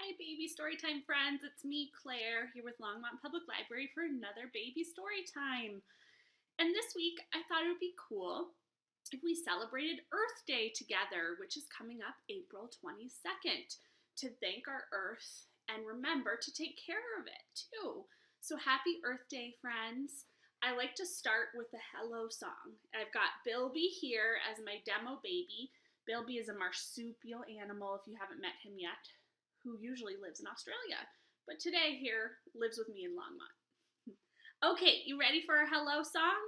Hi, Baby Storytime friends. It's me, Claire, here with Longmont Public Library for another Baby Storytime. And this week, I thought it would be cool if we celebrated Earth Day together, which is coming up April 22nd, to thank our Earth and remember to take care of it, too. So happy Earth Day, friends. I like to start with a hello song. I've got Bilby here as my demo baby. Bilby is a marsupial animal, if you haven't met him yet, who usually lives in Australia, but today here lives with me in Longmont. Okay, you ready for our hello song?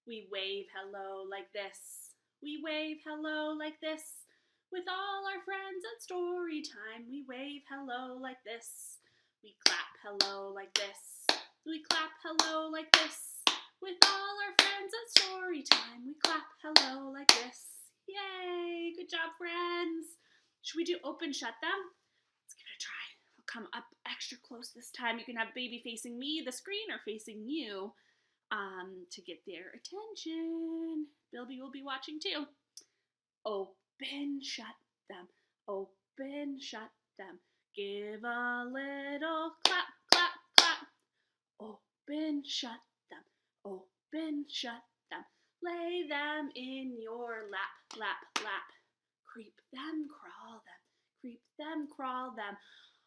We wave hello like this. We wave hello like this. With all our friends at story time, we wave hello like this. We clap hello like this. We clap hello like this. With all our friends at story time, we clap hello like this. Yay! Good job, friends. Should we do open shut them? Let's give it a try. I'll come up extra close this time. You can have baby facing me, the screen, or facing you to get their attention. Bilby will be watching too. Open, shut them. Open, shut them. Give a little clap, clap, clap. Open, shut them. Open, shut them. Lay them in your lap, lap, lap. Creep them, crawl them. Creep them, crawl them,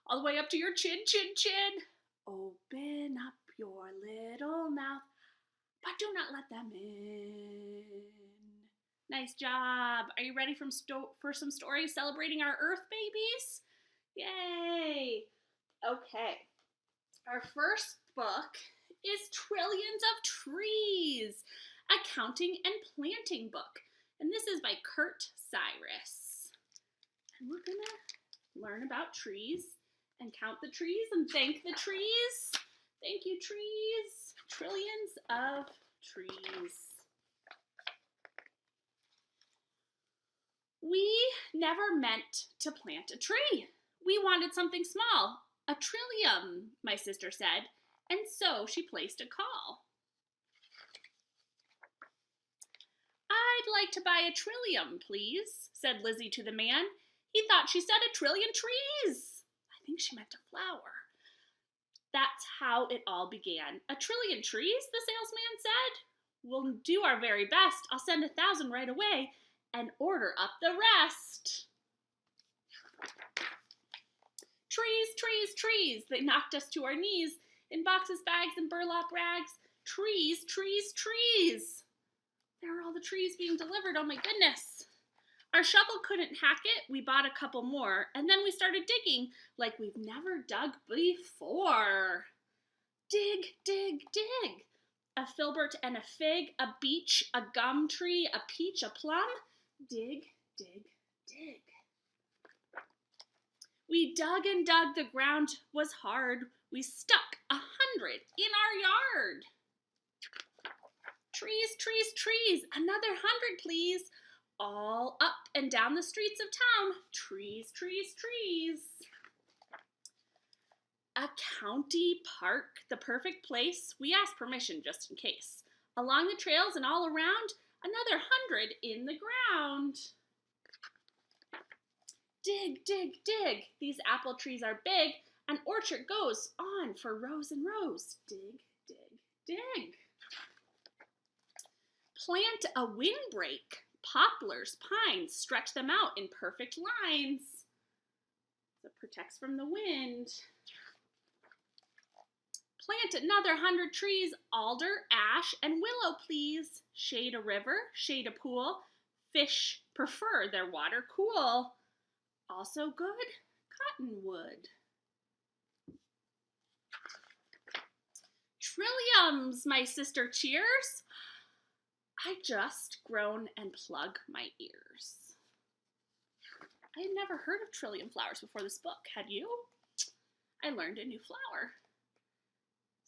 all the way up to your chin, chin, chin. Open up your little mouth, but do not let them in. Nice job. Are you ready for some stories celebrating our Earth babies? Yay. Okay. Our first book is Trillions of Trees, a counting and planting book. And this is by Kurt Cyrus. And we're going to learn about trees and count the trees and thank the trees. Thank you, trees. Trillions of trees. We never meant to plant a tree. We wanted something small, a trillium, my sister said, and so she placed a call. I'd like to buy a trillium, please, said Lizzie to the man. He thought she said a trillion trees. I think she meant a flower. That's how it all began. A trillion trees, the salesman said. We'll do our very best. I'll send 1,000 right away and order up the rest. Trees, trees, trees. They knocked us to our knees in boxes, bags, and burlap rags. Trees, trees, trees. There are all the trees being delivered. Oh my goodness. Our shovel couldn't hack it. We bought a couple more, and then we started digging like we've never dug before. Dig, dig, dig. A filbert and a fig, a beech, a gum tree, a peach, a plum. Dig, dig, dig. We dug and dug. The ground was hard. We stuck 100 in our yard. Trees, trees, trees. Another 100, please. All up and down the streets of town. Trees, trees, trees. A county park, the perfect place. We asked permission just in case. Along the trails and all around, another 100 in the ground. Dig, dig, dig. These apple trees are big. An orchard goes on for rows and rows. Dig, dig, dig. Plant a windbreak. Poplars, pines, stretch them out in perfect lines. So it protects from the wind. Plant another 100 trees, alder, ash, and willow, please. Shade a river, shade a pool. Fish prefer their water cool. Also good, cottonwood. Trilliums, my sister cheers. I just groan and plug my ears. I had never heard of trillium flowers before this book. Had you? I learned a new flower.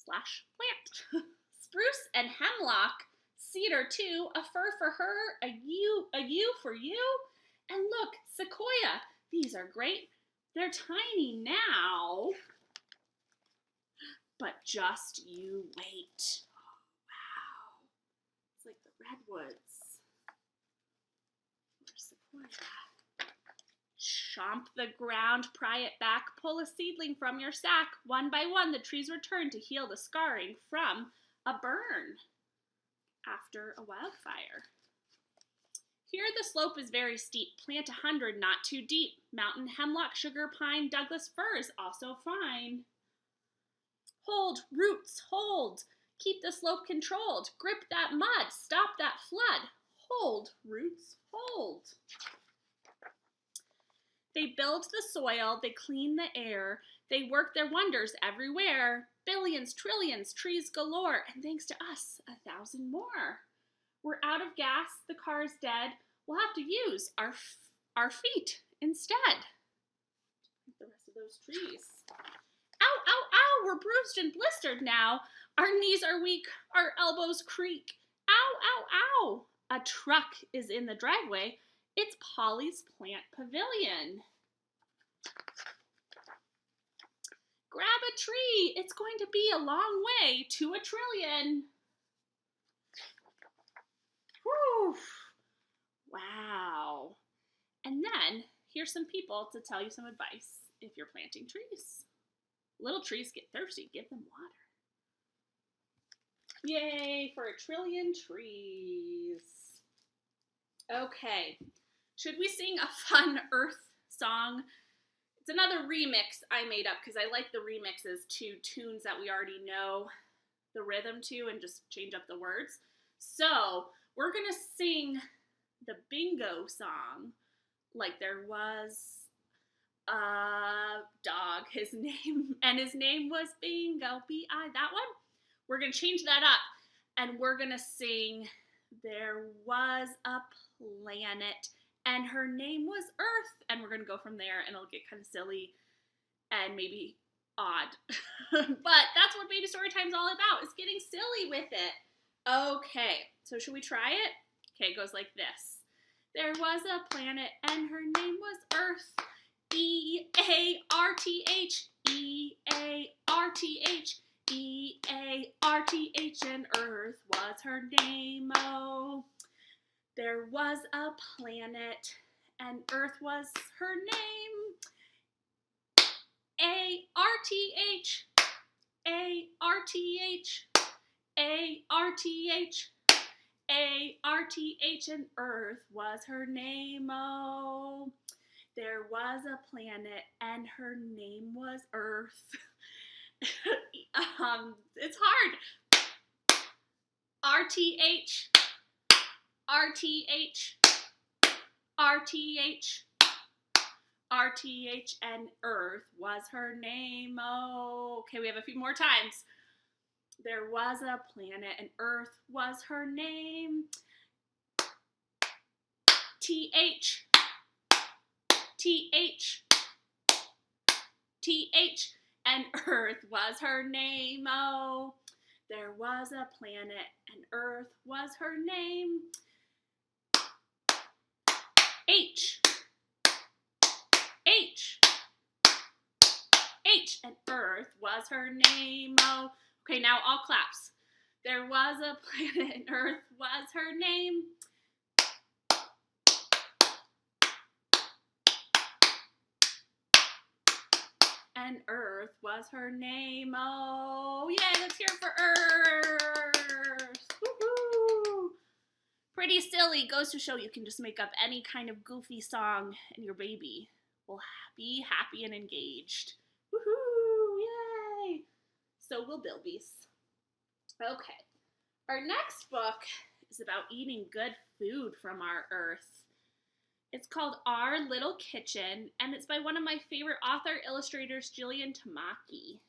Slash plant. Spruce and hemlock. Cedar too. A fir for her. A yew for you. And look, sequoia. These are great. They're tiny now. But just you wait. Like the redwoods or sequoia. Chomp the ground, pry it back, pull a seedling from your sack. One by one, the trees return to heal the scarring from a burn after a wildfire. Here the slope is very steep. Plant 100, not too deep. Mountain hemlock, sugar pine, Douglas fir is also fine. Hold, roots, hold. Keep the slope controlled. Grip that mud. Stop that flood. Hold, roots, hold. They build the soil. They clean the air. They work their wonders everywhere. Billions, trillions, trees galore. And thanks to us, 1,000 more. We're out of gas. The car's dead. We'll have to use our feet instead. The rest of those trees. Ow, ow, ow, we're bruised and blistered now. Our knees are weak, our elbows creak. Ow, ow, ow. A truck is in the driveway. It's Polly's Plant Pavilion. Grab a tree. It's going to be a long way to a trillion. Whew. Wow. And then here's some people to tell you some advice if you're planting trees. Little trees get thirsty, give them water. Yay for a trillion trees. Okay, should we sing a fun Earth song? It's another remix I made up because I like the remixes to tunes that we already know the rhythm to and just change up the words. So we're gonna sing the bingo song like there was a dog, his name was Bingo, B-I, that one. We're gonna change that up and we're gonna sing there was a planet and her name was Earth, and we're gonna go from there and it'll get kind of silly and maybe odd. But that's what Baby Storytime's all about, is getting silly with it. Okay, so should we try it? Okay, it goes like this. There was a planet and her name was Earth. E-A-R-T-H, E-A-R-T-H, E-A-R-T-H, and Earth was her name, oh. There was a planet and Earth was her name. A-R-T-H, A-R-T-H, A-R-T-H, A-R-T-H, and Earth was her name, oh. There was a planet and her name was Earth. It's hard. R-T-H, R-T-H, R-T-H, R-T-H, and Earth was her name, oh. Okay, we have a few more times. There was a planet and Earth was her name. T-H, T-H, T-H, and Earth was her name, oh. There was a planet and Earth was her name. H, H, H, and Earth was her name, oh. Okay, now all claps. There was a planet and Earth was her name. And Earth was her name, oh. Yay, let's hear it for Earth. Woo-hoo. Pretty silly. Goes to show you can just make up any kind of goofy song and your baby will be happy and engaged. Woohoo! Yay! So will Bilbies. Okay. Our next book is about eating good food from our Earth. It's called Our Little Kitchen, and it's by one of my favorite illustrators, Jillian Tamaki.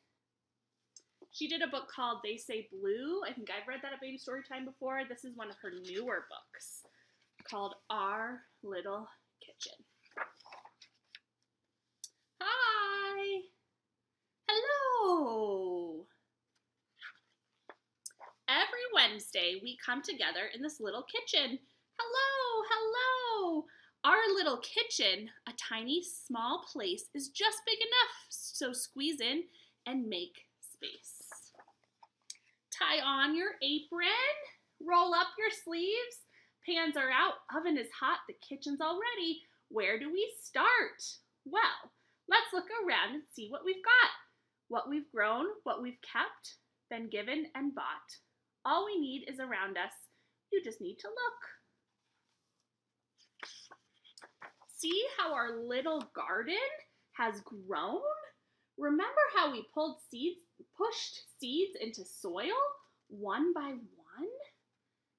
She did a book called They Say Blue. I think I've read that at Baby Storytime before. This is one of her newer books called Our Little Kitchen. Hi! Hello! Every Wednesday, we come together in this little kitchen. Hello! Hello! Our little kitchen, a tiny, small place, is just big enough, so squeeze in and make space. Tie on your apron, roll up your sleeves, pans are out, oven is hot, the kitchen's all ready. Where do we start? Well, let's look around and see what we've got. What we've grown, what we've kept, been given, and bought. All we need is around us. You just need to look. See how our little garden has grown? Remember how we pushed seeds into soil one by one?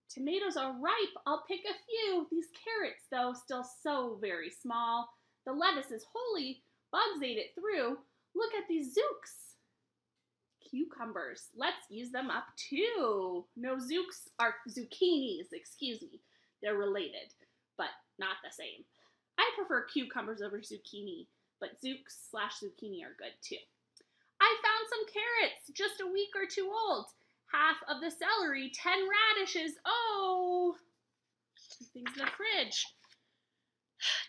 Tomatoes are ripe. I'll pick a few. These carrots, though, still so very small. The lettuce is holy. Bugs ate it through. Look at these zooks. Cucumbers. Let's use them up too. No, zooks are zucchinis, excuse me. They're related, but not the same. I prefer cucumbers over zucchini, but zooks/zucchini are good too. I found some carrots, just a week or two old. Half of the celery, 10 radishes. Oh, things in the fridge.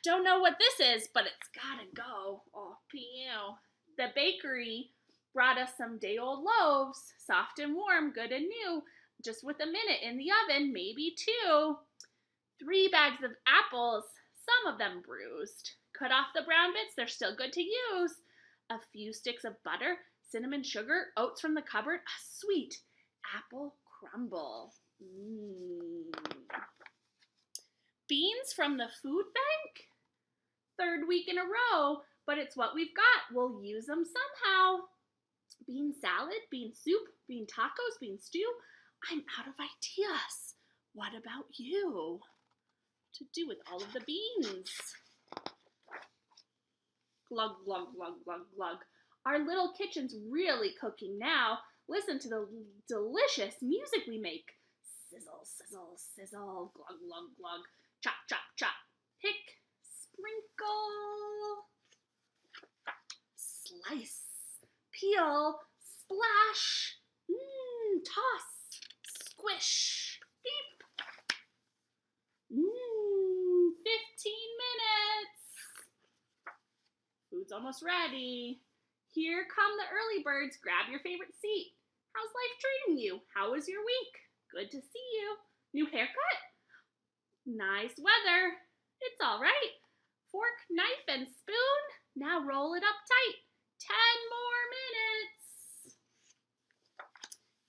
Don't know what this is, but it's gotta go. Oh, pew. The bakery brought us some day-old loaves, soft and warm, good and new, just with a minute in the oven, maybe 2. 3 bags of apples, some of them bruised. Cut off the brown bits, they're still good to use. A few sticks of butter, cinnamon sugar, oats from the cupboard, a sweet apple crumble. Beans from the food bank? 3rd week in a row, but it's what we've got. We'll use them somehow. Bean salad, bean soup, bean tacos, bean stew. I'm out of ideas. What about you? To do with all of the beans? Glug, glug, glug, glug, glug. Our little kitchen's really cooking now. Listen to the delicious music we make. Sizzle, sizzle, sizzle, glug, glug, glug. Chop, chop, chop. Pick, sprinkle. Slice, peel, splash. Toss, squish, beep. 15 minutes. Food's almost ready. Here come the early birds. Grab your favorite seat. How's life treating you? How was your week? Good to see you. New haircut? Nice weather. It's all right. Fork, knife, and spoon. Now roll it up tight. 10 more minutes.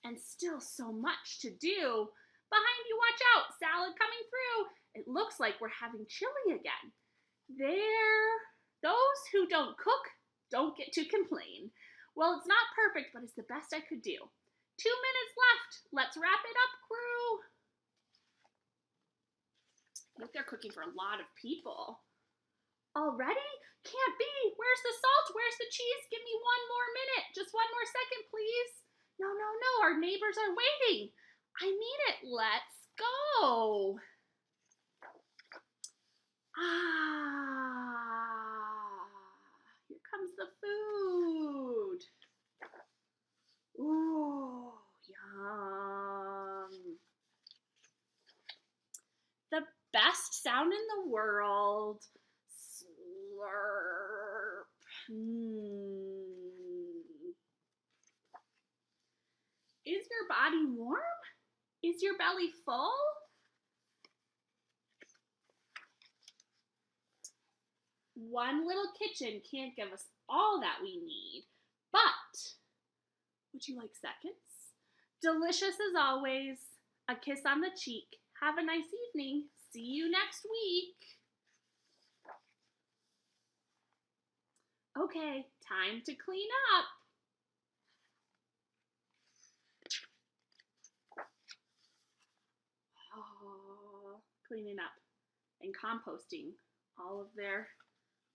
And still so much to do. Behind you, watch out. Salad coming through. It looks like we're having chili again. Those who don't cook don't get to complain. Well, it's not perfect, but it's the best I could do. 2 minutes left. Let's wrap it up, crew. I think they're cooking for a lot of people. Already? Can't be. Where's the salt? Where's the cheese? Give me 1 more minute. Just 1 more second, please. No. Our neighbors are waiting. I need it. Let's go. Here comes the food. Ooh, yum. The best sound in the world. Slurp. Is your body warm? Is your belly full? One little kitchen can't give us all that we need, but would you like seconds? Delicious as always. A kiss on the cheek. Have a nice evening. See you next week. Okay, time to clean up. Oh, cleaning up and composting all of their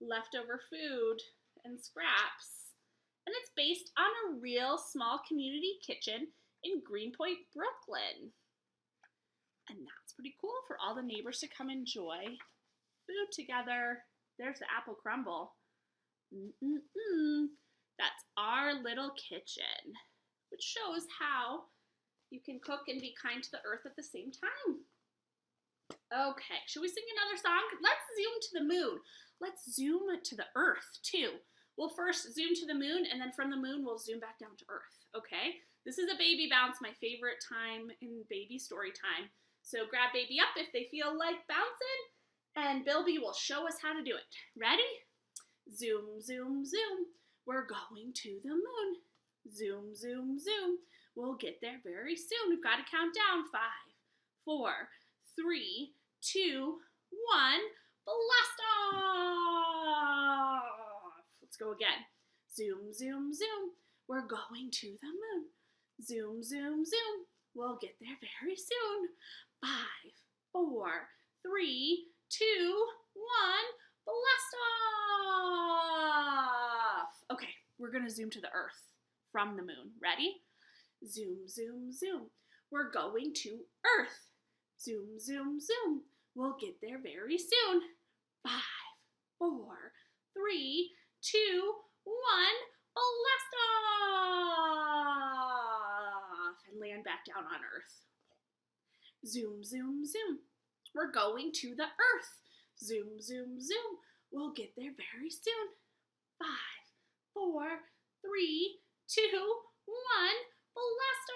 leftover food and scraps. And it's based on a real small community kitchen in Greenpoint, Brooklyn. And that's pretty cool for all the neighbors to come enjoy food together. There's the apple crumble. That's our little kitchen, which shows how you can cook and be kind to the earth at the same time. Okay, should we sing another song? Let's zoom to the moon. Let's zoom to the earth too. We'll first zoom to the moon, and then from the moon we'll zoom back down to earth, okay? This is a baby bounce, my favorite time in baby story time. So grab baby up if they feel like bouncing, and Bilby will show us how to do it. Ready? Zoom, zoom, zoom. We're going to the moon. Zoom, zoom, zoom. We'll get there very soon. We've got to count down. 5, 4, 3, 2, 1. Blast off! Let's go again. Zoom, zoom, zoom. We're going to the moon. Zoom, zoom, zoom. We'll get there very soon. 5, 4, 3, 2, 1. Blast off! Okay, we're going to zoom to the Earth from the moon. Ready? Zoom, zoom, zoom. We're going to Earth. Zoom, zoom, zoom. We'll get there very soon. 5, 4, 3, 2, 1. Blast off! And land back down on Earth. Zoom, zoom, zoom. We're going to the Earth. Zoom, zoom, zoom. We'll get there very soon. 5, 4, 3, 2, 1. Blast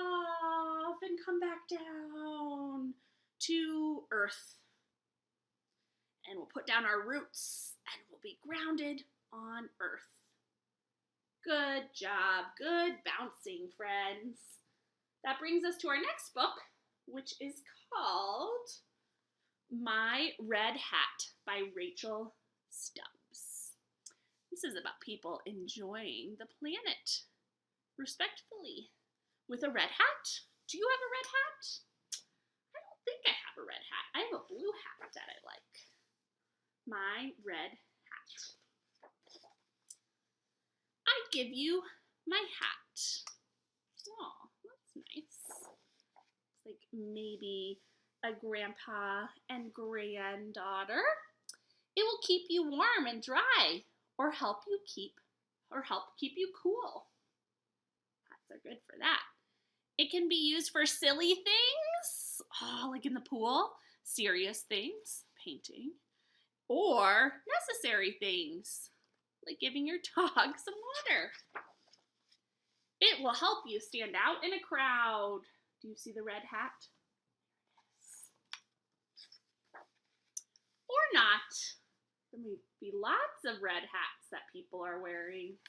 off! And come back down to Earth. And we'll put down our roots and we'll be grounded on Earth. Good job. Good bouncing, friends. That brings us to our next book, which is called My Red Hat by Rachel Stubbs. This is about people enjoying the planet respectfully with a red hat. Do you have a red hat? I don't think I have a red hat. I have a blue hat that I like. My red hat. I give you my hat. Oh, that's nice. It's like maybe a grandpa and granddaughter. It will keep you warm and dry, or help keep you cool. Hats are good for that. It can be used for silly things, like in the pool, serious things, painting, or necessary things, like giving your dog some water. It will help you stand out in a crowd. Do you see the red hat? Or not. There may be lots of red hats that people are wearing.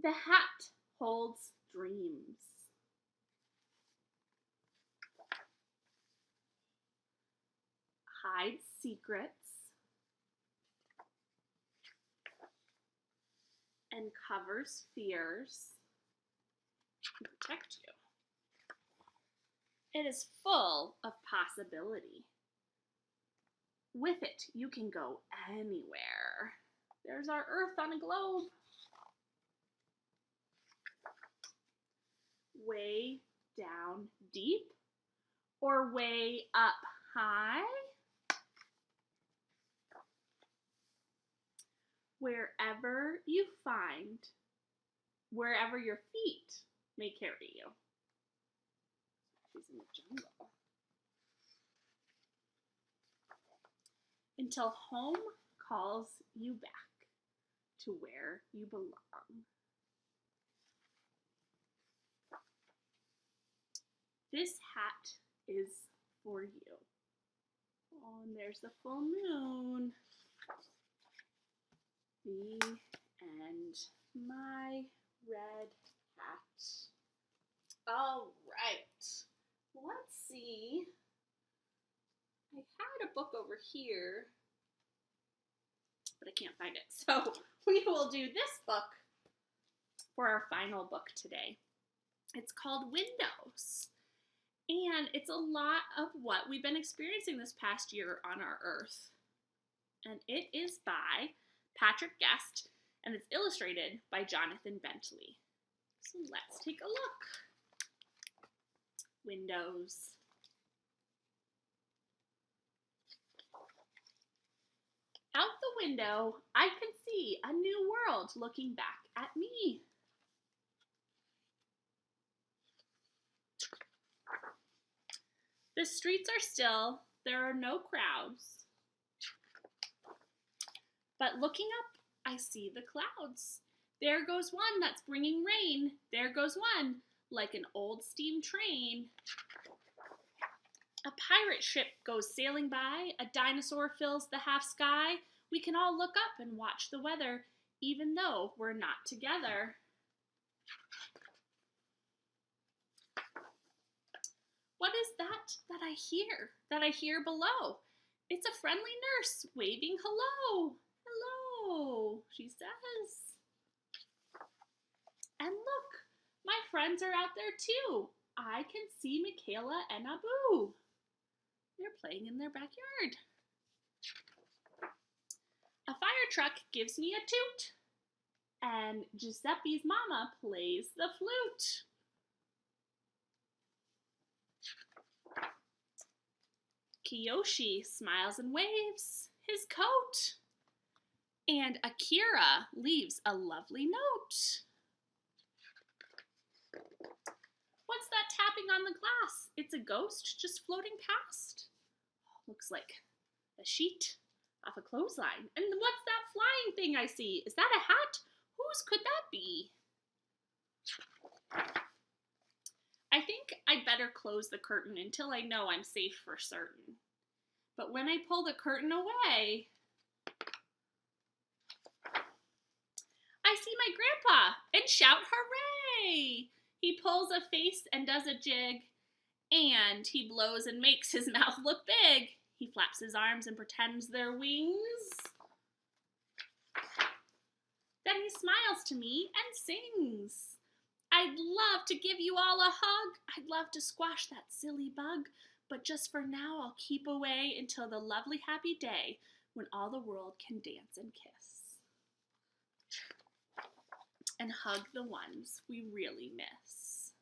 The hat holds dreams. Hides secrets. And covers fears to protect you. It is full of possibility. With it, you can go anywhere. There's our Earth on a globe. Way down deep or way up high. Wherever you find, wherever your feet may carry you. She's in the jungle. Until home calls you back to where you belong. This hat is for you. Oh, and there's the full moon. Me and my red hat. All right. Let's see. I had a book over here, but I can't find it. So we will do this book for our final book today. It's called Windows. And it's a lot of what we've been experiencing this past year on our Earth. And it is by Patrick Guest, and it's illustrated by Jonathan Bentley. So let's take a look. Windows. Out the window, I can see a new world looking back at me. The streets are still, there are no crowds. But looking up, I see the clouds. There goes one that's bringing rain. There goes one, like an old steam train. A pirate ship goes sailing by, a dinosaur fills the half sky. We can all look up and watch the weather, even though we're not together. What is that I hear below? It's a friendly nurse waving hello. Hello, she says. And look, my friends are out there too. I can see Michaela and Abu. They're playing in their backyard. A fire truck gives me a toot, and Giuseppe's mama plays the flute. Kiyoshi smiles and waves his coat, and Akira leaves a lovely note. What's that tapping on the glass? It's a ghost just floating past. Looks like a sheet off a clothesline. And what's that flying thing I see? Is that a hat? Whose could that be? I think I'd better close the curtain until I know I'm safe for certain. But when I pull the curtain away, I see my grandpa and shout hooray! He pulls a face and does a jig, and he blows and makes his mouth look big. He flaps his arms and pretends they're wings. Then he smiles to me and sings. I'd love to give you all a hug. I'd love to squash that silly bug. But just for now, I'll keep away until the lovely happy day when all the world can dance and kiss. And hug the ones we really miss.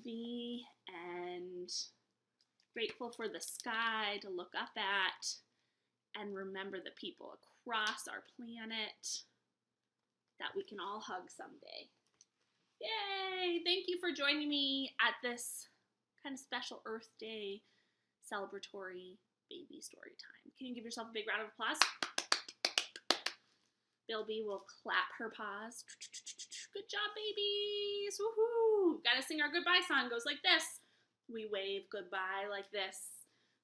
The end. Grateful for the sky to look up at and remember the people across our planet that we can all hug someday. Yay! Thank you for joining me at this kind of special Earth Day celebratory baby story time. Can you give yourself a big round of applause? Bilby will clap her paws. Good job, babies! Woohoo! Gotta sing our goodbye song. Goes like this. We wave goodbye like this.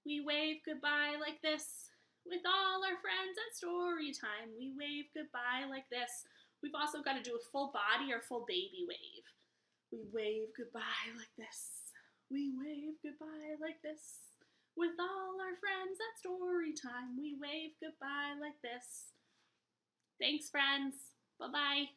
We wave goodbye like this. With all our friends at story time, we wave goodbye like this. We've also got to do a full body or full baby wave. We wave goodbye like this. We wave goodbye like this. With all our friends at story time, we wave goodbye like this. Thanks, friends. Bye-bye.